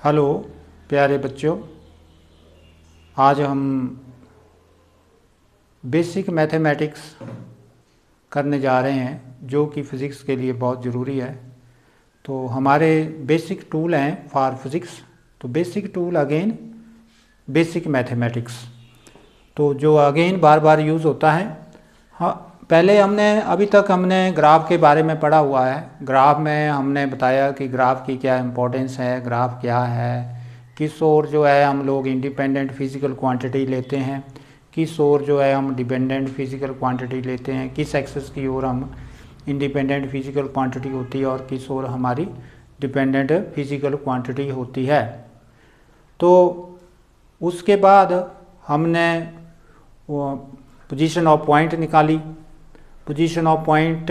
Hello प्यारे बच्चों, आज हम बेसिक मैथमेटिक्स करने जा रहे हैं जो कि फ़िज़िक्स के लिए बहुत ज़रूरी है। तो हमारे बेसिक टूल हैं फॉर फिज़िक्स। तो basic tool again basic mathematics, तो जो अगेन बार बार यूज़ होता है। हाँ, पहले अभी तक हमने ग्राफ के बारे में पढ़ा हुआ है। ग्राफ में हमने बताया कि ग्राफ की क्या इम्पोर्टेंस है, ग्राफ क्या है, किस ओर जो है हम लोग इंडिपेंडेंट फिजिकल क्वांटिटी लेते हैं, किस ओर जो है हम डिपेंडेंट फिजिकल क्वांटिटी लेते हैं, किस एक्सिस की ओर हम इंडिपेंडेंट फिजिकल क्वांटिटी होती है और किस ओर हमारी डिपेंडेंट फिजिकल क्वांटिटी होती है। तो उसके बाद हमने पोजीशन ऑफ पॉइंट निकाली। पोजीशन ऑफ पॉइंट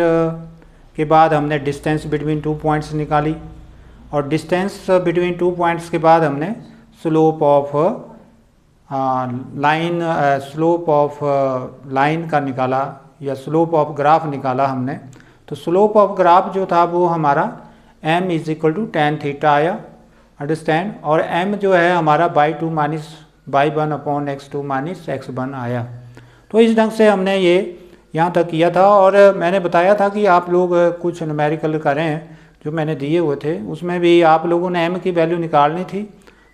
के बाद हमने डिस्टेंस बिटवीन टू पॉइंट्स निकाली, और डिस्टेंस बिटवीन टू पॉइंट्स के बाद हमने स्लोप ऑफ लाइन का निकाला, या स्लोप ऑफ ग्राफ निकाला हमने। तो स्लोप ऑफ ग्राफ जो था वो हमारा m = tan थीटा आया, अंडरस्टैंड। और m जो है हमारा by2 - by1/x2 - x1 आया। तो इस ढंग से हमने ये यहाँ तक किया था। और मैंने बताया था कि आप लोग कुछ न्यूमेरिकल करें जो मैंने दिए हुए थे, उसमें भी आप लोगों ने m की वैल्यू निकालनी थी।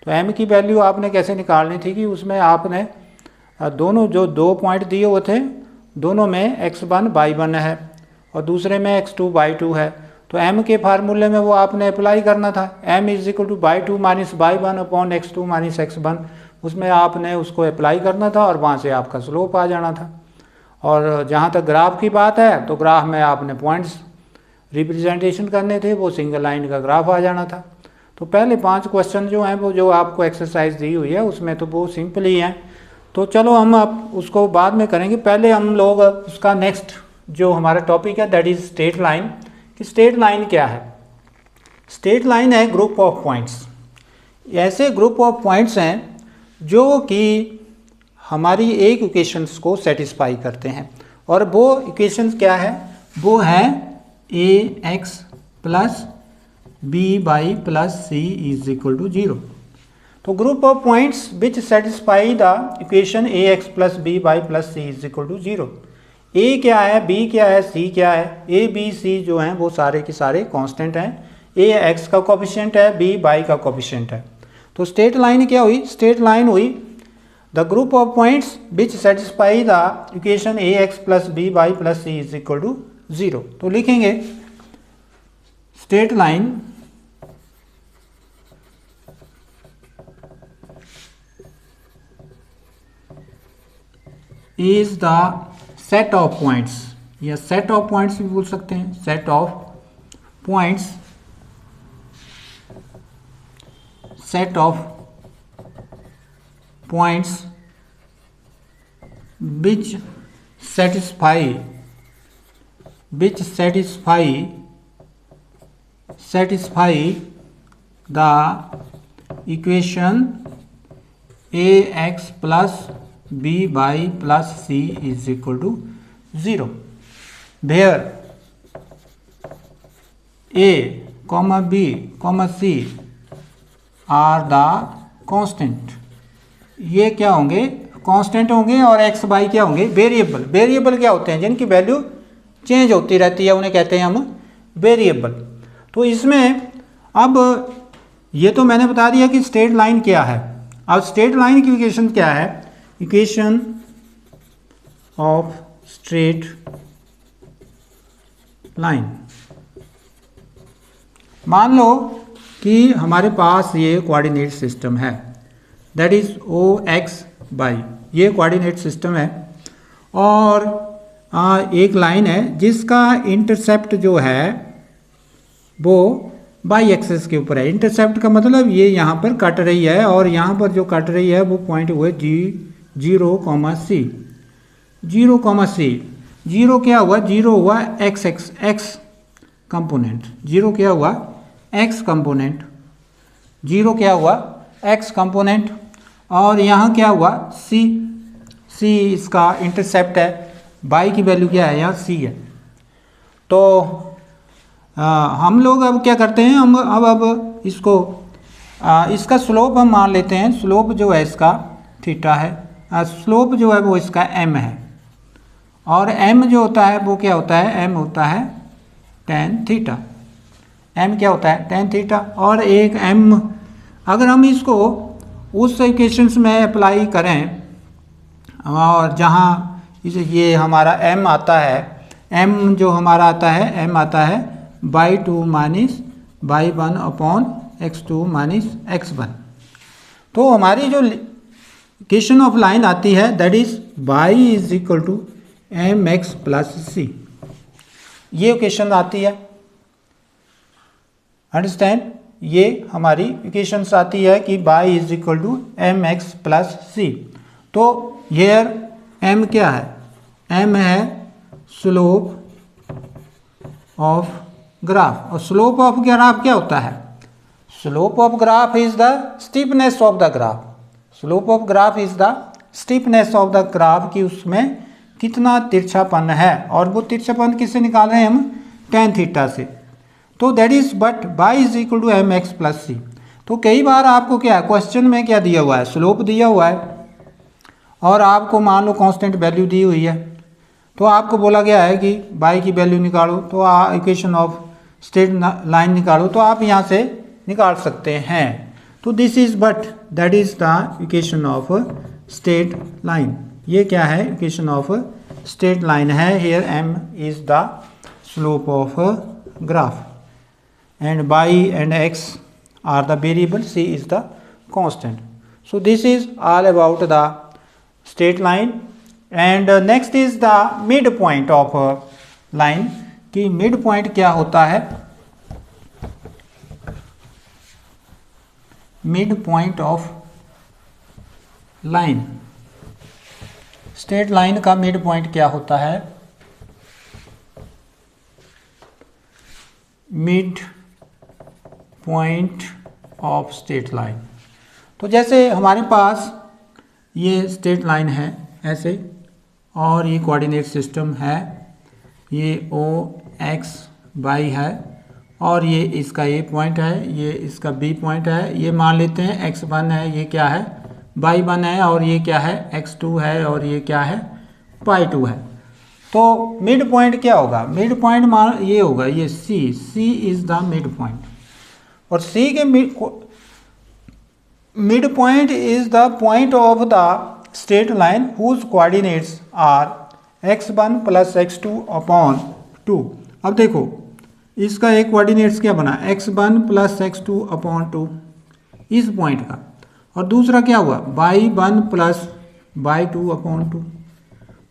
तो m की वैल्यू आपने कैसे निकालनी थी कि उसमें आपने दोनों जो दो पॉइंट दिए हुए थे, दोनों में x1/1 है और दूसरे में x2/2 है। तो m के फार्मूले में वो आपने अप्लाई करना था। m = by2 - by1/x2 - x1, उसमें आपने उसको अप्लाई करना था और वहाँ से आपका स्लोप आ जाना था। और जहाँ तक ग्राफ की बात है, तो ग्राफ में आपने पॉइंट्स रिप्रेजेंटेशन करने थे, वो सिंगल लाइन का ग्राफ आ जाना था। तो पहले 5 क्वेश्चन जो हैं वो जो आपको एक्सरसाइज दी हुई है उसमें तो वो सिंपल ही हैं। तो चलो हम अब उसको बाद में करेंगे। पहले हम लोग उसका नेक्स्ट जो हमारा टॉपिक है दैट इज़ स्ट्रेट लाइन। कि स्ट्रेट लाइन क्या है? स्ट्रेट लाइन है ग्रुप ऑफ पॉइंट्स। ऐसे ग्रुप ऑफ पॉइंट्स हैं जो कि हमारी एक इक्वेशंस को सेटिस्फाई करते हैं, और वो इक्वेशंस क्या है? वो है ax + by + c = 0। तो group of points which satisfy the equation ax + by + c = 0। a क्या है, b क्या है, c क्या है? a b c जो हैं वो सारे के सारे कांस्टेंट हैं। a x का कोफिशिएंट है, b y का कोफिशिएंट है। तो स्ट्रेट लाइन क्या हुई? स्ट्रेट लाइन हुई the group of points which satisfy the equation ax + by + c = 0। तो लिखेंगे straight line is the set of points, या सेट ऑफ पॉइंट्स भी बोल सकते हैं, set of points, set of points which satisfy the equation ax + by + c = 0 where a, b, c are the constant। ये क्या होंगे? कांस्टेंट होंगे। और एक्स बाई क्या होंगे? वेरिएबल। वेरिएबल क्या होते हैं? जिनकी वैल्यू चेंज होती रहती है, उन्हें कहते हैं हम वेरिएबल। तो इसमें अब ये तो मैंने बता दिया कि स्ट्रेट लाइन क्या है। अब स्ट्रेट लाइन की इक्वेशन क्या है? Equation of straight line. मान लो कि हमारे पास ये कोऑर्डिनेट सिस्टम है, दैट इज OX बाई, ये कोऑर्डिनेट सिस्टम है। और एक लाइन है जिसका इंटरसेप्ट जो है वो बाई एक्सिस के ऊपर है। इंटरसेप्ट का मतलब ये यहाँ पर कट रही है, और यहाँ पर जो कट रही है वो पॉइंट हुए 0,c। 0,c। 0 क्या हुआ? 0 हुआ x कंपोनेंट। 0 क्या हुआ? x component. 0 क्या हुआ? x component. और यहाँ क्या हुआ? c इसका इंटरसेप्ट है। बाई की वैल्यू क्या है? यहाँ c है। तो हम लोग अब क्या करते हैं, हम अब इसको इसका स्लोप हम मान लेते हैं, स्लोप जो है इसका थीटा है, स्लोप जो है वो इसका m है, और m जो होता है वो क्या होता है, m होता है tan थीटा। m क्या होता है, tan थीटा। और एक m अगर हम इसको उस इक्वेशंस में अप्लाई करें और जहाँ ये हमारा m आता है, m जो हमारा आता है, m आता है y 2 minus y 1 upon x2 minus x1। तो हमारी जो इक्वेशन ऑफ लाइन आती है that is y is equal to m x plus c, ये इक्वेशन आती है। अंडरस्टैंड, ये हमारी इक्वेशंस आती है कि y is equal to m x plus c. तो हियर m क्या है, m है स्लोप ऑफ ग्राफ, और स्लोप ऑफ ग्राफ क्या होता है, slope of graph is the steepness of the graph, slope of graph is the steepness of the graph, कि उसमें कितना तिरछापन है, और वो तिरछापन किससे निकाल रहे हैं हम, tan थीटा से। तो that is but y is equal to m x plus c. तो कई बार आपको क्या है, क्वेश्चन में क्या दिया हुआ है, स्लोप दिया हुआ है, और आपको मान लो कांस्टेंट वैल्यू दी हुई है, तो आपको बोला गया है कि y की वैल्यू निकालो, तो इक्वेशन ऑफ स्ट्रेट लाइन निकालो, तो आप यहाँ से निकाल सकते हैं। तो this is but that is the equation of straight line, ये क्या है, इक्वेशन ऑफ स्ट्रेट लाइन है। Here m is the slope of graph and y and x are the variable, c is the constant. So this is all about the straight line, and next is the midpoint of line, कि midpoint क्या होता है, midpoint of line, straight line का midpoint क्या होता है, mid point of straight line. तो जैसे हमारे पास ये स्ट्रेट लाइन है ऐसे, और ये कोऑर्डिनेट सिस्टम है, ये ओ एक्स वाई है, और ये इसका ए पॉइंट है, ये इसका बी पॉइंट है, ये मान लेते हैं x1 है, ये क्या है y1 है, और ये क्या है x2 है, और ये क्या है y2 है। तो मिड पॉइंट क्या होगा, मिड पॉइंट मान ये होगा, ये c is the mid point, और c के mid point is the point of the straight line whose coordinates are x1 plus x2 upon 2। अब देखो इसका एक कोऑर्डिनेट्स क्या बना, x1 प्लस x2 अपॉन 2 इस पॉइंट का, और दूसरा क्या हुआ y1 प्लस y2 अपॉन 2।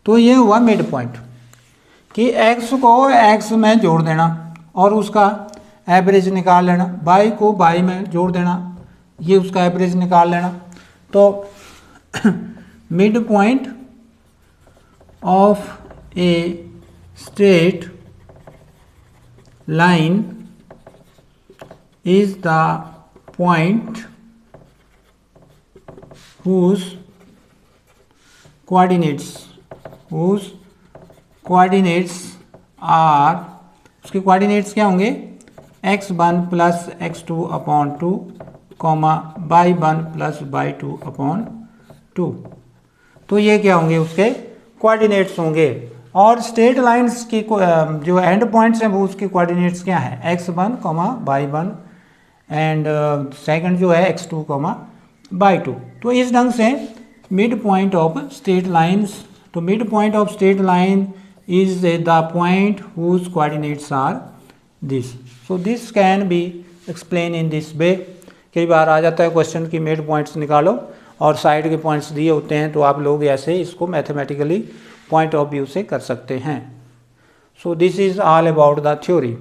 तो ये हुआ मिड पॉइंट, कि x को x में जोड़ देना और उसका एवरेज निकाल लेना, y को y में जोड़ देना, ये उसका एवरेज निकाल लेना। तो mid point of a straight line is the point whose coordinates are, उसके कोऑर्डिनेट्स क्या होंगे, x1 plus x2 upon 2 comma y1 plus y2 upon 2। तो ये क्या होंगे, उसके कोऑर्डिनेट्स होंगे। और स्ट्रेट लाइंस की जो एंड पॉइंट्स हैं वो उसके कोऑर्डिनेट्स क्या हैं, x1 comma y1 and second जो है x2 कॉमा y2। तो इस ढंग से mid point of straight lines, तो mid point of straight line is the point whose coordinates are this. So this can be explained in this way. कई बार आ जाता है क्वेश्चन की मिड पॉइंट्स निकालो और साइड के पॉइंट्स दिए होते हैं, तो आप लोग ऐसे इसको मैथमेटिकली पॉइंट ऑफ व्यू से कर सकते हैं। So this is all about the theory.